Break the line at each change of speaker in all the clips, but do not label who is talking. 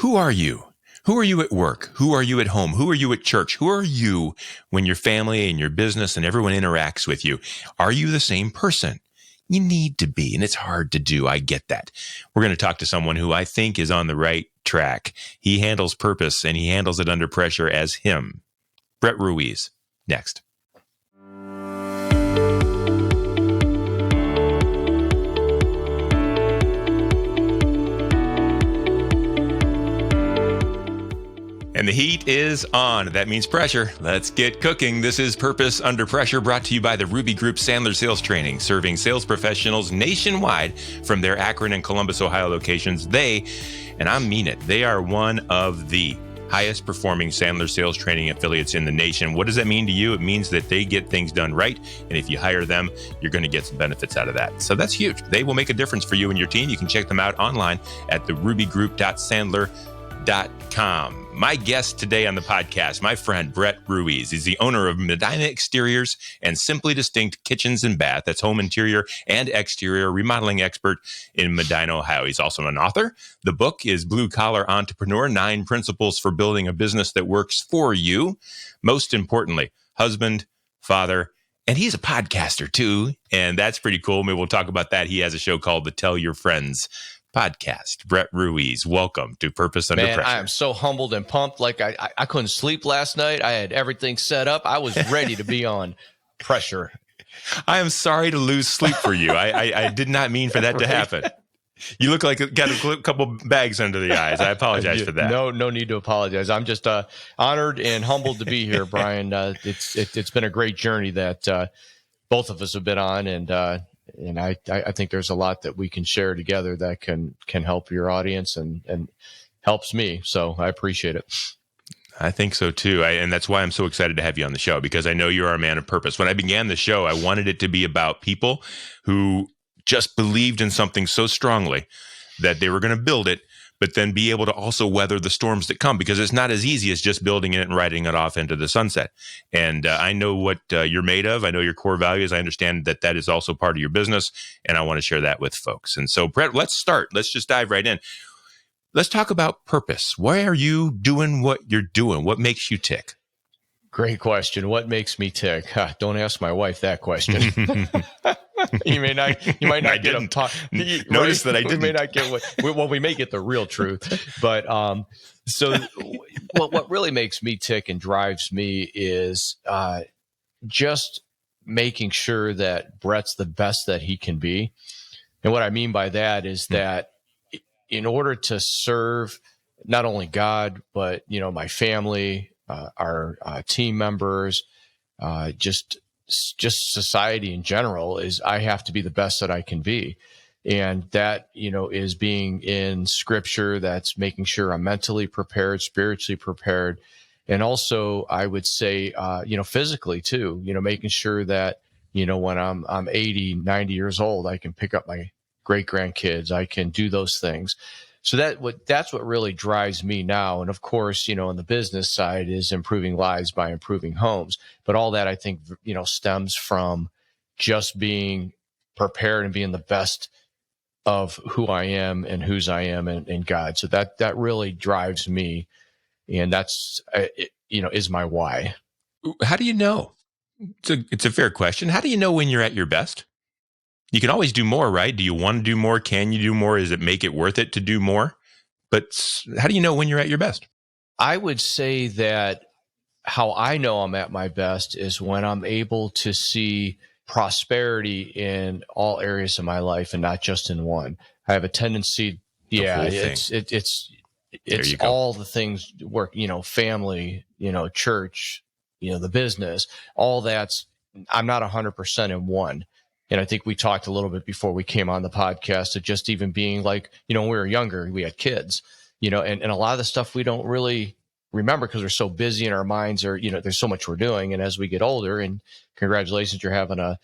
Who are you? Who are you at work? Who are you at home? Who are you at church? Who are you when your family and your business and everyone interacts with you? Are you the same person? You need to be, and it's hard to do. I get that. We're going to talk to someone who I think is on the right track. He handles purpose, and he handles it under pressure as him. Brett Ruiz, next. And the heat is on. That means pressure. Let's get cooking. This is Purpose Under Pressure, brought to you by the Ruby Group Sandler Sales Training, serving sales professionals nationwide from their Akron and Columbus, Ohio locations. They, and I mean it, they are one of the highest performing Sandler Sales Training affiliates in the nation. What does that mean to you? It means that they get things done right. And if you hire them, you're going to get some benefits out of that. So that's huge. They will make a difference for you and your team. You can check them out online at therubygroup.sandler.com. My guest today on the podcast, my friend Brett Ruiz. He's the owner of Medina Exteriors and Simply Distinct Kitchens and Bath. That's home interior and exterior remodeling expert in Medina, Ohio. He's also an author. The book is Blue Collar Entrepreneur, 9 Principles for Building a Business That Works for You. Most importantly, husband, father, and he's a podcaster too. And that's pretty cool. Maybe we'll talk about that. He has a show called the Tell Your Friends podcast. Brett Ruiz, welcome to Purpose Under Pressure.
I am so humbled and pumped. Like I couldn't sleep last night. I had everything set up. I was ready to be on pressure.
I am sorry to lose sleep for you. I did not mean for that to happen. You look like you got a couple bags under the eyes. I apologize for that.
No need to apologize. I'm just honored and humbled to be here, Brian. It's been a great journey that both of us have been on, and I think there's a lot that we can share together that can help your audience and helps me. So I appreciate it.
I think so too. And that's why I'm so excited to have you on the show, because I know you are a man of purpose. When I began the show, I wanted it to be about people who just believed in something so strongly that they were going to build it, but then be able to also weather the storms that come, because it's not as easy as just building it and riding it off into the sunset. And I know what you're made of. I know your core values. I understand that that is also part of your business, and I want to share that with folks. And so, Brett, let's start. Let's just dive right in. Let's talk about purpose. Why are you doing what you're doing? What makes you tick?
What makes me tick? Don't ask my wife that question. You might not get
notice that I didn't.
We may not get we may get the real truth. But so what really makes me tick and drives me is just making sure that Brett's the best that he can be. And what I mean by that is that in order to serve not only God, but my family, our team members, just society in general, is I have to be the best that I can be. And that, is being in scripture. That's making sure I'm mentally prepared, spiritually prepared. And also I would say, physically too, making sure that, when I'm 80, 90 years old, I can pick up my great grandkids. I can do those things. So that's what really drives me now. And of course, on the business side is improving lives by improving homes. But all that, I think, stems from just being prepared and being the best of who I am and whose I am in God. So that really drives me. And that's, is my why.
How do you know? It's a fair question. How do you know when you're at your best? You can always do more, right? Do you want to do more? Can you do more? Does it make it worth it to do more? But how do you know when you're at your best?
I would say that how I know I'm at my best is when I'm able to see prosperity in all areas of my life and not just in one. I have a tendency, it's all the things work, family, church, the business, all that's, I'm not 100% in one. And I think we talked a little bit before we came on the podcast of just even being like, when we were younger, we had kids, and a lot of the stuff we don't really remember because we're so busy in our minds, or, there's so much we're doing. And as we get older, and congratulations, you're having a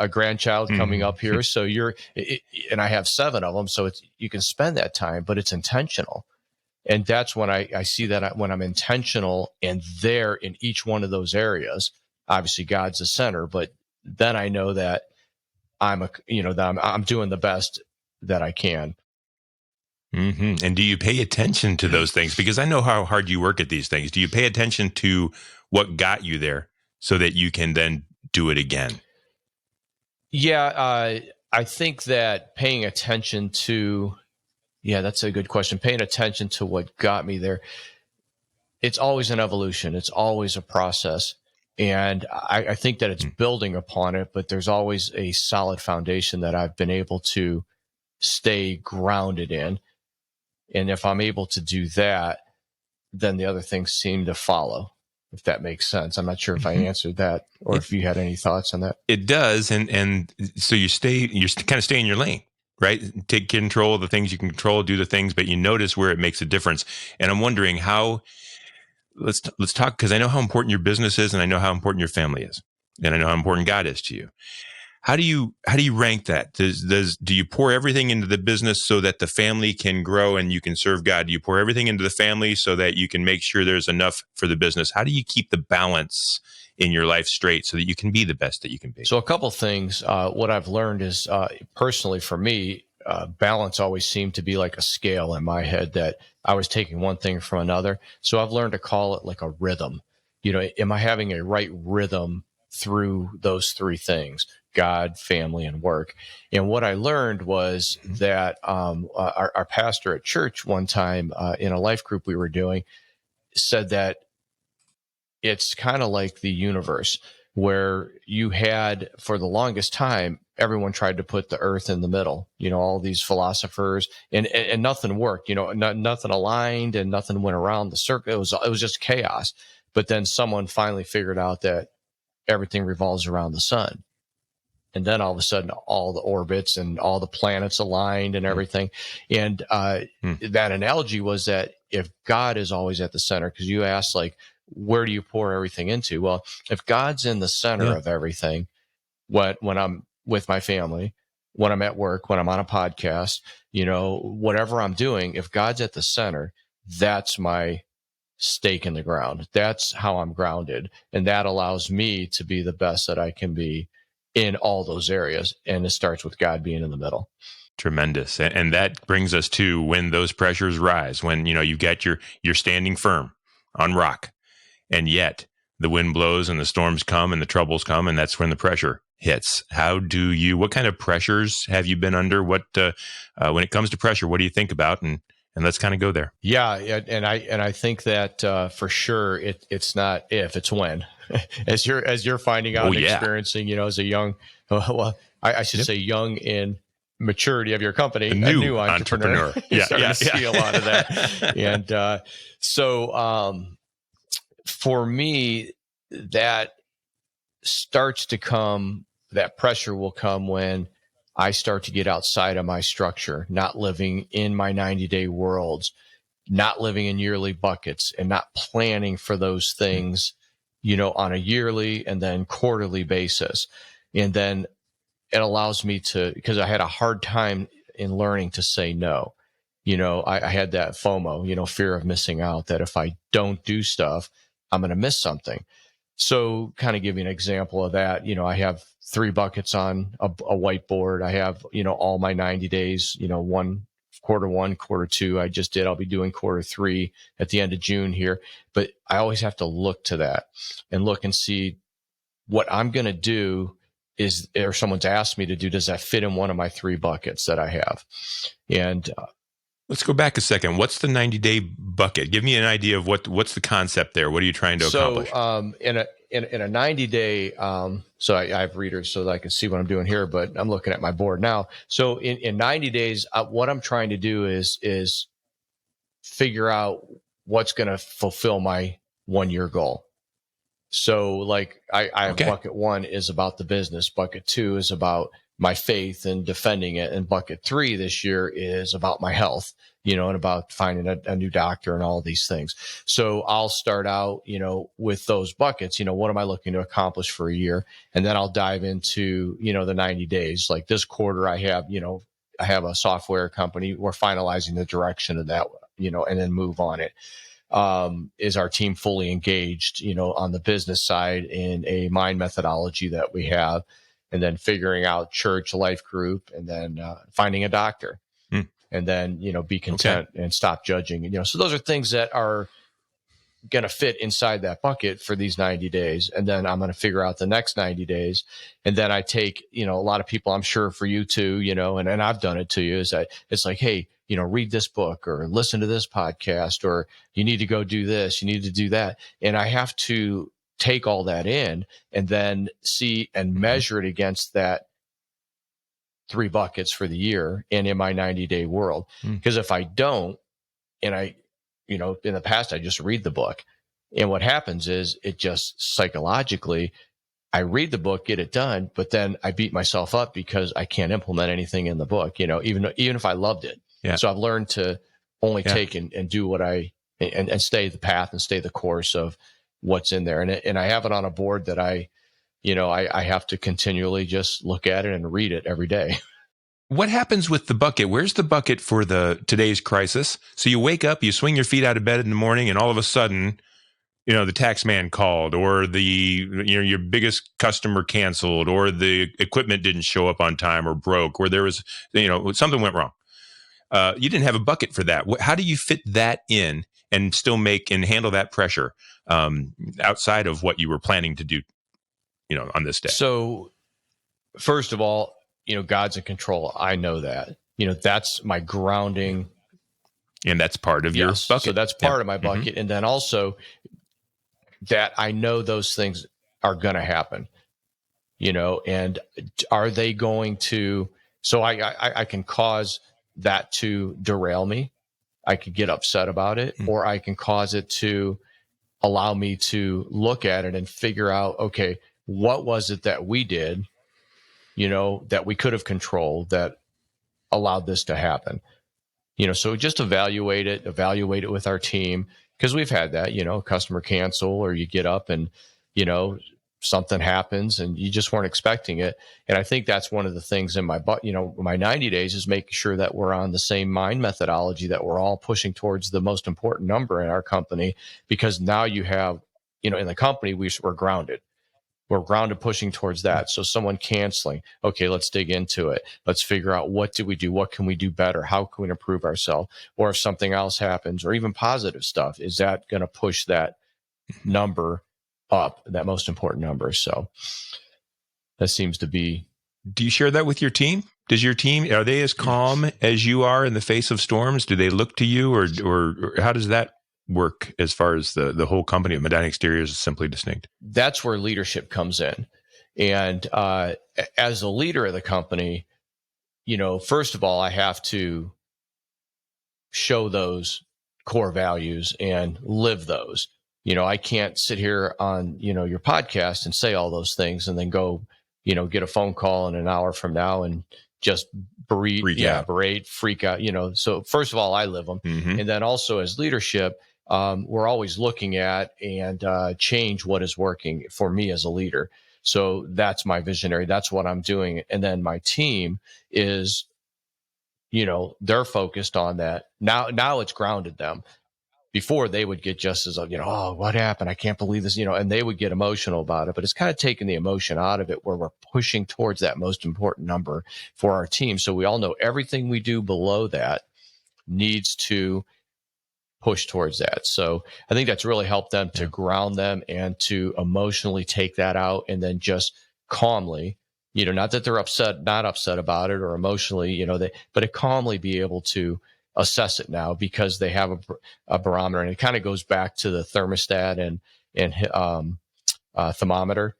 grandchild coming up here. So and I have 7 of them. So you can spend that time, but it's intentional. And that's when I see that when I'm intentional and there in each one of those areas, obviously God's the center, but then I know that I'm doing the best that I can.
And do you pay attention to those things? Because I know how hard you work at these things. Do you pay attention to what got you there so that you can then do it again?
Yeah, I think that paying attention to, yeah, that's a good question. Paying attention to what got me there. It's always an evolution. It's always a process. And I think that it's building upon it, but there's always a solid foundation that I've been able to stay grounded in. And if I'm able to do that, then the other things seem to follow, if that makes sense. I'm not sure if I answered that or if you had any thoughts on that.
It does. And so you kind of stay in your lane, right? Take control of the things you can control, do the things, but you notice where it makes a difference. And I'm wondering how, let's talk, because I know how important your business is, and I know how important your family is, and I know how important God is to you. How do you rank that? Do you pour everything into the business so that the family can grow and you can serve God? Do you pour everything into the family so that you can make sure there's enough for the business? How do you keep the balance in your life straight so that you can be the best that you can be?
So a couple things. What I've learned is, personally for me, balance always seemed to be like a scale in my head that I was taking one thing from another. So I've learned to call it like a rhythm. Am I having a right rhythm through those three things: God, family, and work? And what I learned was that our pastor at church one time in a life group we were doing said that it's kind of like the universe, where you had, for the longest time, everyone tried to put the earth in the middle, all these philosophers, and nothing worked, nothing aligned and nothing went around the circle. It was just chaos. But then someone finally figured out that everything revolves around the sun. And then all of a sudden, all the orbits and all the planets aligned and everything. And that analogy was that if God is always at the center, because you asked, like, where do you pour everything into? Well, if God's in the center of everything, when I'm with my family, when I'm at work, when I'm on a podcast, whatever I'm doing, if God's at the center, that's my stake in the ground. That's how I'm grounded. And that allows me to be the best that I can be in all those areas. And it starts with God being in the middle.
Tremendous. And that brings us to when those pressures rise, when, you've got you're standing firm on rock, and yet the wind blows and the storms come and the troubles come, and that's when the pressure hits. What kind of pressures have you been under? When it comes to pressure, what do you think about? And let's kind of go there.
Yeah. And I think that for sure it's not if, it's when. as you're finding out and experiencing, as a young, I should say young in maturity of your company, a new entrepreneur. You're starting to see a lot of that. And so for me, that starts to come, that pressure will come when I start to get outside of my structure, not living in my 90-day worlds, not living in yearly buckets, and not planning for those things, on a yearly and then quarterly basis. And then it allows me to, because I had a hard time in learning to say no. I had that FOMO, fear of missing out, that if I don't do stuff, I'm going to miss something. So kind of give you an example of that. I have 3 buckets on a whiteboard. I have, all my 90 days, quarter 1, quarter 2, I just did. I'll be doing quarter 3 at the end of June here. But I always have to look to that and look and see what I'm going to do or someone's asked me to do, does that fit in one of my 3 buckets that I have? And
let's go back a second. What's the 90-day bucket? Give me an idea of what's the concept there. What are you trying to accomplish?
So in a 90-day, so I have readers so that I can see what I'm doing here, but I'm looking at my board now. So in 90 days, what I'm trying to do is figure out what's going to fulfill my 1-year goal. So like I have bucket 1 is about the business. Bucket 2 is about my faith and defending it. And bucket 3 this year is about my health, and about finding a new doctor and all these things. So I'll start out, with those buckets, what am I looking to accomplish for a year? And then I'll dive into, the 90 days. Like this quarter, I have a software company. We're finalizing the direction of that, and then move on it. Is our team fully engaged, on the business side in a mind methodology that we have, and then figuring out church life group, and then finding a doctor. and then, be content and stop judging. So those are things that are going to fit inside that bucket for these 90 days. And then I'm going to figure out the next 90 days. And then I take, a lot of people, I'm sure for you too, and I've done it to you, is that it's like, hey, read this book or listen to this podcast, or you need to go do this, you need to do that. And I have to take all that in and then see and measure it against that 3 buckets for the year and in my 90-day world. Because if I don't, and I, in the past, I just read the book. And what happens is it just psychologically, I read the book, get it done, but then I beat myself up because I can't implement anything in the book, even if I loved it.
Yeah.
So I've learned to only take and do what and stay the path and stay the course of what's in there. And I have it on a board that I have to continually just look at it and read it every day.
What happens with the bucket? Where's the bucket for today's crisis? So you wake up, you swing your feet out of bed in the morning, and all of a sudden, the tax man called, or your biggest customer canceled, or the equipment didn't show up on time or broke, or there was, something went wrong. You didn't have a bucket for that. How do you fit that in and still make and handle that pressure outside of what you were planning to do, on this day?
So first of all, God's in control. I know that. That's my grounding.
And that's part of your bucket.
So that's part of my bucket. And then also that I know those things are going to happen, and are they going to, so I can cause that to derail me. I could get upset about it, or I can cause it to allow me to look at it and figure out, okay, what was it that we did, that we could have controlled that allowed this to happen? So just evaluate it with our team, because we've had that, customer cancel, or you get up and, something happens and you just weren't expecting it. And I think that's one of the things in my 90 days is making sure that we're on the same mind methodology, that we're all pushing towards the most important number in our company, because now you have, in the company, we're grounded. We're grounded pushing towards that. So someone canceling, okay, let's dig into it. Let's figure out, what did we do? What can we do better? How can we improve ourselves? Or if something else happens, or even positive stuff, is that going to push that number up, that most important number? So that seems to be.
Do you share that with your team? Does your team, are they as calm as you are in the face of storms? Do they look to you, or how does that work as far as the whole company of Medina Exteriors is Simply Distinct?
That's where leadership comes in. And as a leader of the company, first of all, I have to show those core values and live those. I can't sit here on, your podcast and say all those things and then go, get a phone call in an hour from now and just berate, freak out, So first of all, I live them. And then also as leadership, we're always looking at and change what is working for me as a leader. So that's my visionary. That's what I'm doing. And then my team is, they're focused on that. Now it's grounded them. Before, they would get just as, oh, what happened? I can't believe this, and they would get emotional about it. But it's kind of taking the emotion out of it, where we're pushing towards that most important number for our team. So we all know everything we do below that needs to push towards that. So I think that's really helped them to ground them and to emotionally take that out, and then just calmly, not that they're not upset about it or emotionally, but to calmly be able to assess it now, because they have a barometer. And it kind of goes back to the thermostat and thermometer,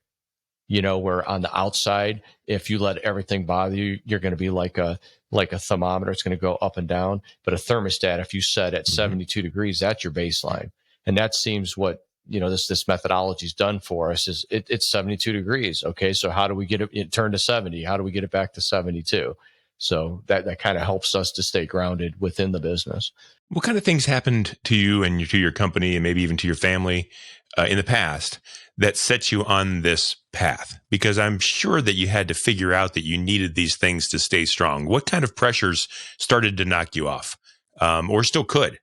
where on the outside, if you let everything bother you, you're going to be like a thermometer. It's going to go up and down. But a thermostat, if you set at 72 degrees, that's your baseline. And that seems what, this methodology is done for us, is it's 72 degrees. Okay. So how do we get it turned to 70? How do we get it back to 72? So that kind of helps us to stay grounded within the business.
What kind of things happened to you and to your company, and maybe even to your family in the past, that set you on this path? Because I'm sure that you had to figure out that you needed these things to stay strong. What kind of pressures started to knock you off, or still could,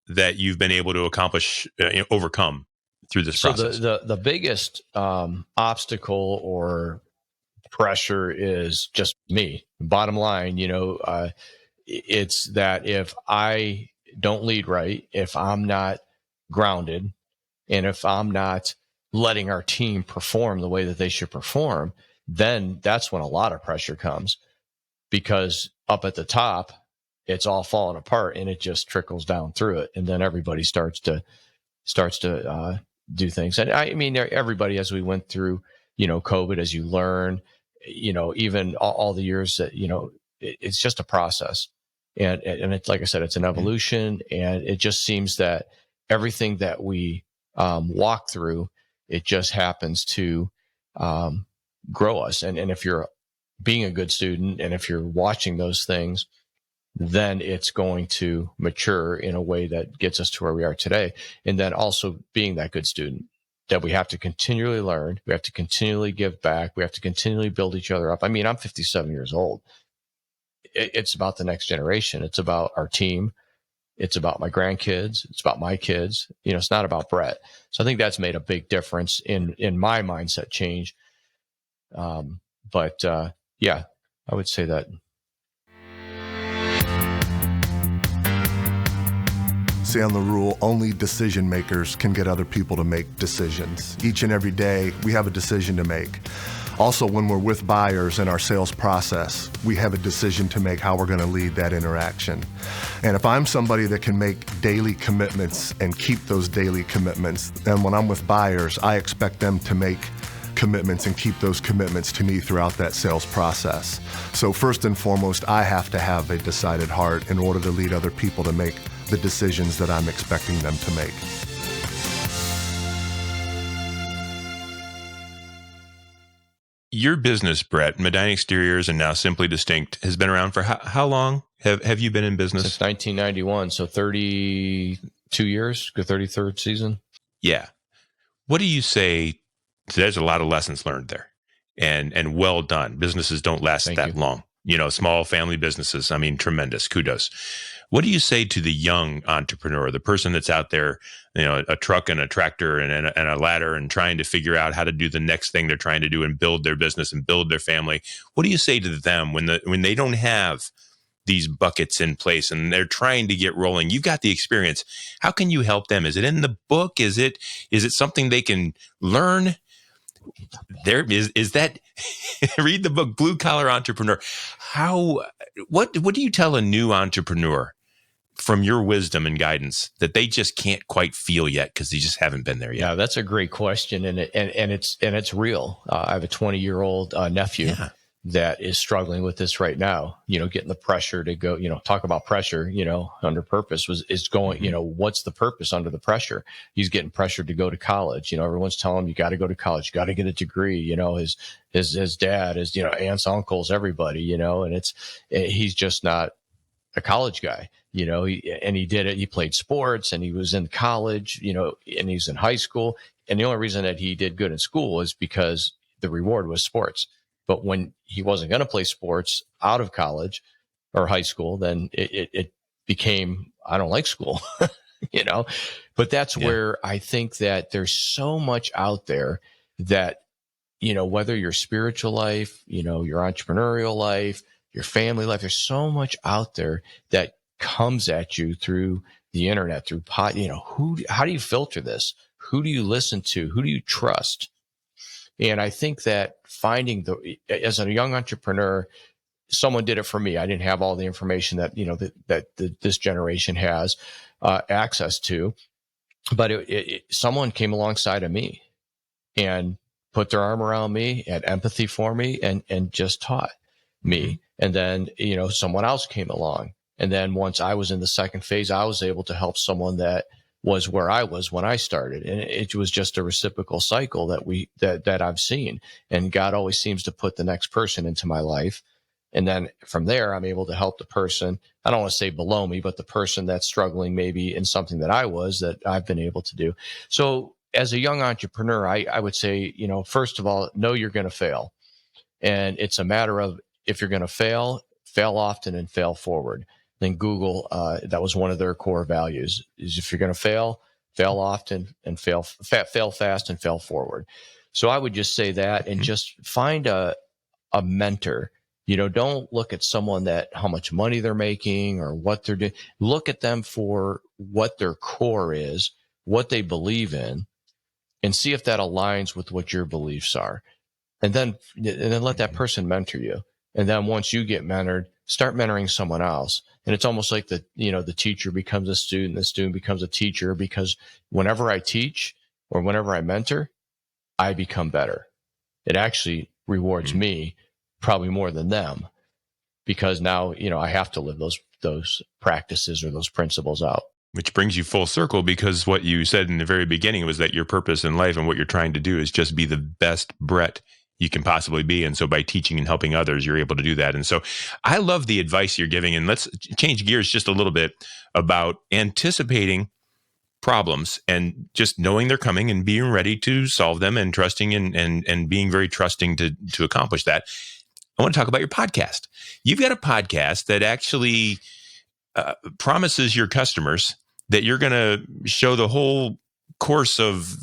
that you've been able to accomplish, overcome through this process?
So the biggest obstacle or pressure is just me. Bottom line, it's that if I don't lead right, if I'm not grounded, and if I'm not letting our team perform the way that they should perform, then that's when a lot of pressure comes, because up at the top, it's all falling apart and it just trickles down through it. And then everybody starts to do things. And I mean, everybody, as we went through, COVID, as you learn, even all the years that, it's just a process. And it's, like I said, it's an evolution. And it just seems that everything that we walk through, it just happens to grow us. And if you're being a good student, and if you're watching those things, then it's going to mature in a way that gets us to where we are today. And then also being that good student, that we have to continually learn, we have to continually give back, we have to continually build each other up. I mean, I'm 57 years old. It's about the next generation. It's about our team. It's about my grandkids. It's about my kids. It's not about Brett. So I think that's made a big difference in my mindset change. Yeah, I would say that.
Sandler rule, only decision makers can get other people to make decisions. Each and every day, we have a decision to make. Also, when we're with buyers in our sales process, we have a decision to make how we're going to lead that interaction. And if I'm somebody that can make daily commitments and keep those daily commitments, then when I'm with buyers, I expect them to make commitments and keep those commitments to me throughout that sales process. So first and foremost, I have to have a decided heart in order to lead other people to make the decisions that I'm expecting them to make.
Your business, Brett, Medina Exteriors and now Simply Distinct, has been around for how long? Have you been in business?
Since 1991, so 32 years, the 33rd season.
Yeah. What do you say? So there's a lot of lessons learned there, and well done. Businesses don't last that long. Small family businesses, I mean, tremendous. Kudos. What do you say to the young entrepreneur, the person that's out there, a truck and a tractor and a ladder and trying to figure out how to do the next thing they're trying to do and build their business and build their family? What do you say to them when they don't have these buckets in place and they're trying to get rolling? You've got the experience. How can you help them? Is it in the book? Is it something they can learn? There is that read the book Blue Collar Entrepreneur. What do you tell a new entrepreneur from your wisdom and guidance that they just can't quite feel yet because they just haven't been there yet?
Yeah, that's a great question, and it's real. I have a 20-year-old nephew that is struggling with this right now. Getting the pressure to go. Talk about pressure. Under purpose is going. What's the purpose under the pressure? He's getting pressured to go to college. Everyone's telling him you got to go to college. You got to get a degree. His dad, his aunts, uncles, everybody. And he's just not a college guy. He did it. He played sports and he was in college. And he's in high school. And the only reason that he did good in school is because the reward was sports. But when he wasn't going to play sports out of college or high school, then it became, I don't like school, but that's where I think that there's so much out there that, whether your spiritual life, your entrepreneurial life, your family life, there's so much out there that comes at you through the internet, through how do you filter this? Who do you listen to? Who do you trust? And I think that finding as a young entrepreneur, someone did it for me. I didn't have all the information that, this generation has access to, but someone came alongside of me and put their arm around me, had empathy for me, and just taught me. And then, someone else came along. And then once I was in the second phase, I was able to help someone that was where I was when I started. And it was just a reciprocal cycle that I've seen. And God always seems to put the next person into my life. And then from there, I'm able to help the person, I don't want to say below me, but the person that's struggling maybe in something that I've been able to do. So as a young entrepreneur, I would say, first of all, know you're going to fail. And it's a matter of, if you're going to fail often and fail forward. Then Google, that was one of their core values, is if you're going to fail often and fail fast and fail forward. So I would just say that, and just find a mentor Don't look at someone that how much money they're making or what they're doing. Look at them for what their core is, what they believe in, and see if that aligns with what your beliefs are. And then let that person mentor you. And then once you get mentored, start mentoring someone else. And it's almost like the teacher becomes a student, the student becomes a teacher, because whenever I teach or whenever I mentor, I become better. It actually rewards me probably more than them, because now, I have to live those practices or those principles out.
Which brings you full circle, because what you said in the very beginning was that your purpose in life and what you're trying to do is just be the best Brett you can possibly be. And so by teaching and helping others, you're able to do that. And so I love the advice you're giving. And let's change gears just a little bit about anticipating problems and just knowing they're coming and being ready to solve them and trusting and being very trusting to accomplish that. I want to talk about your podcast. You've got a podcast that actually promises your customers that you're going to show the whole course of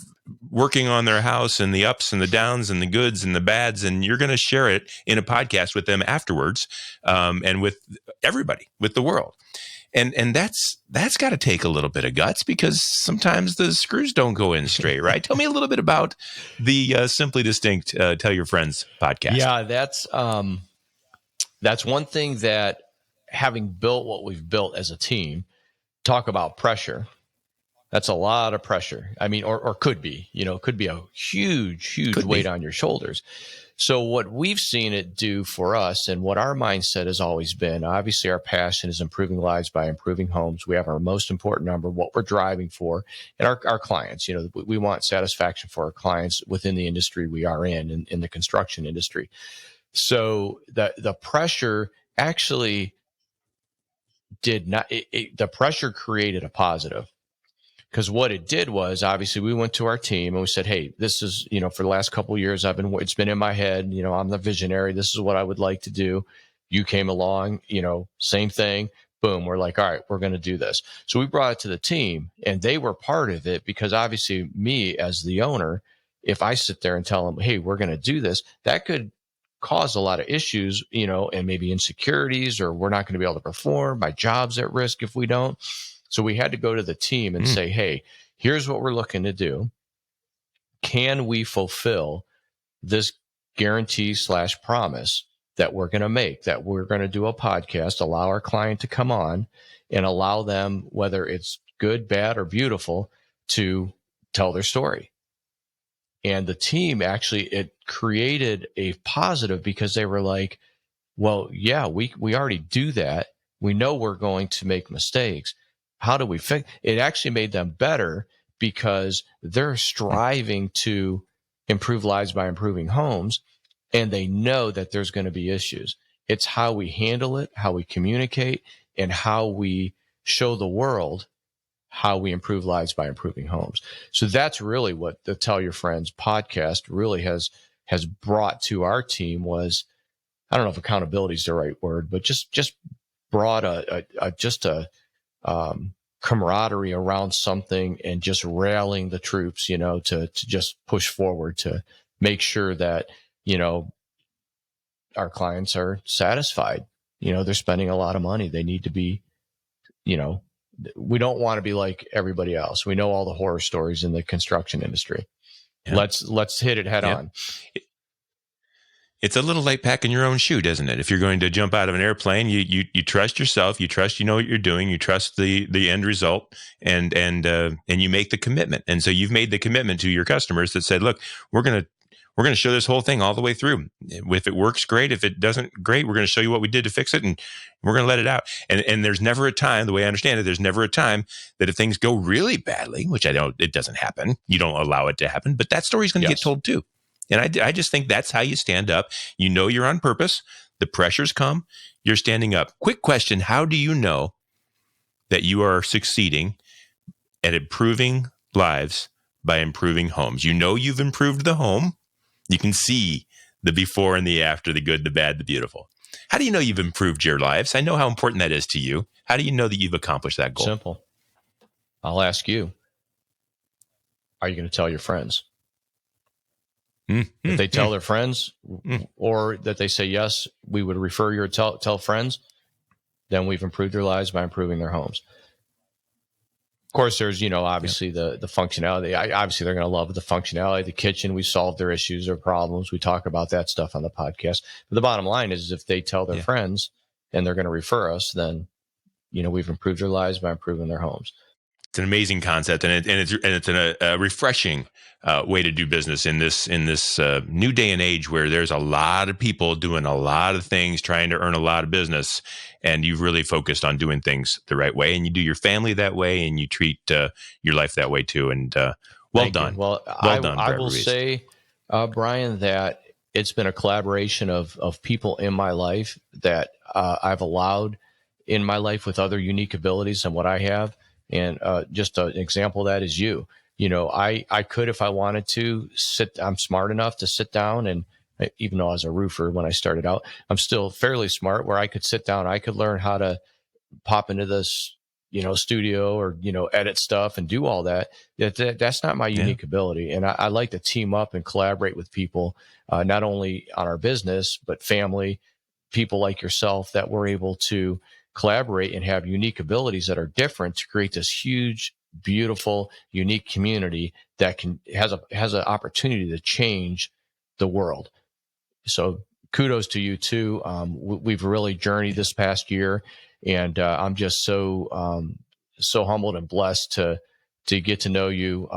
working on their house and the ups and the downs and the goods and the bads, and you're going to share it in a podcast with them afterwards, and with everybody, with the world. And that's got to take a little bit of guts, because sometimes the screws don't go in straight, right? Tell me a little bit about the Simply Distinct Tell Your Friends podcast.
Yeah, that's one thing that, having built what we've built as a team, talk about pressure. That's a lot of pressure. I mean, or could be, could be a huge weight on your shoulders. So what we've seen it do for us, and what our mindset has always been, obviously our passion is improving lives by improving homes. We have our most important number, what we're driving for, and our clients. We want satisfaction for our clients within the industry we are in the construction industry. So the pressure actually did not, the pressure created a positive. Because what it did was, obviously, we went to our team and we said, hey, this is, for the last couple of years, it's been in my head, I'm the visionary. This is what I would like to do. You came along, same thing. Boom. We're like, all right, we're going to do this. So we brought it to the team, and they were part of it, because obviously me as the owner, if I sit there and tell them, hey, we're going to do this, that could cause a lot of issues, and maybe insecurities, or we're not going to be able to perform. My job's at risk if we don't. So we had to go to the team and say, hey, here's what we're looking to do. Can we fulfill this guarantee / promise that we're going to make, that we're going to do a podcast, allow our client to come on and allow them, whether it's good, bad, or beautiful, to tell their story. And the team actually, it created a positive, because they were like, well, yeah, we already do that. We know we're going to make mistakes. How do we fix it? Actually made them better, because they're striving to improve lives by improving homes, and they know that there's going to be issues. It's how we handle it, how we communicate, and how we show the world how we improve lives by improving homes. So that's really what the Tell Your Friends podcast really has brought to our team. Was, I don't know if accountability is the right word, but just brought a camaraderie around something, and just rallying the troops, to just push forward, to make sure that, our clients are satisfied. They're spending a lot of money. They need to be, we don't want to be like everybody else. We know all the horror stories in the construction industry. Yeah. Let's hit it head on.
It's a little like packing your own shoe, doesn't it? If you're going to jump out of an airplane, you trust yourself, you trust what you're doing, you trust the end result, and you make the commitment. And so you've made the commitment to your customers that said, look, we're going to show this whole thing all the way through. If it works, great. If it doesn't, great. We're going to show you what we did to fix it, and we're going to let it out. And there's never a time, the way I understand it, there's never a time that if things go really badly, which I know it doesn't happen, you don't allow it to happen, but that story's going to get told too. And I just think that's how you stand up. You're on purpose. The pressures come. You're standing up. Quick question. How do you know that you are succeeding at improving lives by improving homes? You've improved the home. You can see the before and the after, the good, the bad, the beautiful. How do you know you've improved your lives? I know how important that is to you. How do you know that you've accomplished that goal?
Simple. I'll ask you, are you going to tell your friends? If they tell their friends, or that they say, yes, we would refer you or tell friends, then we've improved their lives by improving their homes. Of course, there's, obviously the functionality. Obviously, they're going to love the functionality. The kitchen, we solve their issues or problems. We talk about that stuff on the podcast. But the bottom line is, if they tell their friends and they're going to refer us, then, we've improved their lives by improving their homes.
It's an amazing concept, and it's a refreshing way to do business in this new day and age where there's a lot of people doing a lot of things, trying to earn a lot of business, and you've really focused on doing things the right way, and you do your family that way, and you treat your life that way too. And well done.
Well done. I will say, Brian, that it's been a collaboration of people in my life that I've allowed in my life with other unique abilities than what I have. And just an example of that is you. I could, if I wanted to, I'm smart enough to sit down, and even though I was a roofer when I started out, I'm still fairly smart where I could sit down, I could learn how to pop into this, studio or, edit stuff and do all that. That's not my unique ability. And I like to team up and collaborate with people, not only on our business, but family, people like yourself, that we're able to collaborate and have unique abilities that are different to create this huge, beautiful, unique community that has an opportunity to change the world. So kudos to you too. We've really journeyed this past year, and I'm just so humbled and blessed to get to know you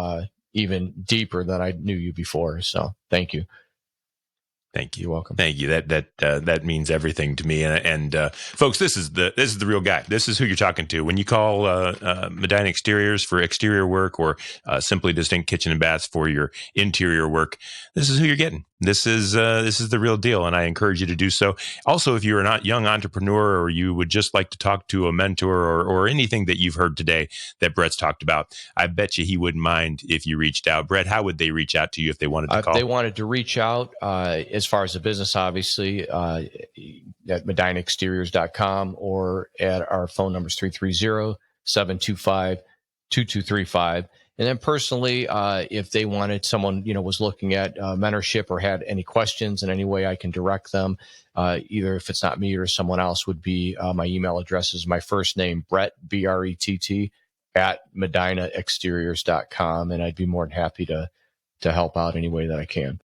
even deeper than I knew you before. So thank you.
Thank you.
You're welcome.
Thank you. That means everything to me. And folks, this is the real guy. This is who you're talking to when you call Medina Exteriors for exterior work, or Simply Distinct Kitchen and Baths for your interior work. This is who you're getting. This is the real deal, and I encourage you to do so. Also, if you're a young entrepreneur, or you would just like to talk to a mentor, or anything that you've heard today that Brett's talked about, I bet you he wouldn't mind if you reached out. Brett, how would they reach out to you if they wanted to call?
If they wanted to reach out, as far as the business, obviously, at medinaexteriors.com, or at our phone numbers 330-725-2235. And then personally, if they wanted someone, was looking at mentorship or had any questions in any way, I can direct them. Either if it's not me or someone else, would be my email address is my first name, Brett, Brett, at medinaexteriors.com. And I'd be more than happy to help out any way that I can.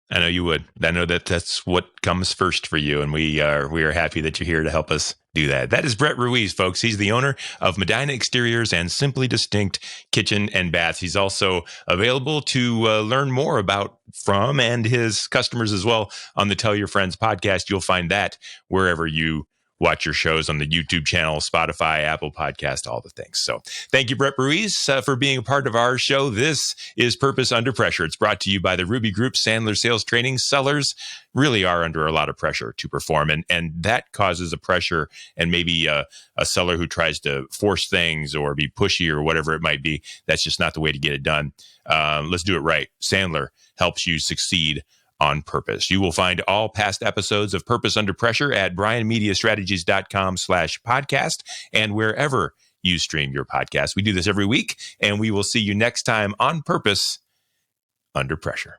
I know you would. I know that's what comes first for you, and we are happy that you're here to help us do that. That is Brett Ruiz, folks. He's the owner of Medina Exteriors and Simply Distinct Kitchen and Baths. He's also available to learn more about from and his customers as well on the Tell Your Friends podcast. You'll find that wherever you watch your shows, on the YouTube channel, Spotify, Apple Podcast, all the things. So thank you, Brett Ruiz, for being a part of our show. This is Purpose Under Pressure. It's brought to you by the Ruby Group, Sandler Sales Training. Sellers really are under a lot of pressure to perform, and that causes a pressure, and maybe a seller who tries to force things or be pushy or whatever it might be. That's just not the way to get it done. Let's do it right. Sandler helps you succeed on purpose. You will find all past episodes of Purpose Under Pressure at brianmediastrategies.com/podcast and wherever you stream your podcast. We do this every week, and we will see you next time on Purpose Under Pressure.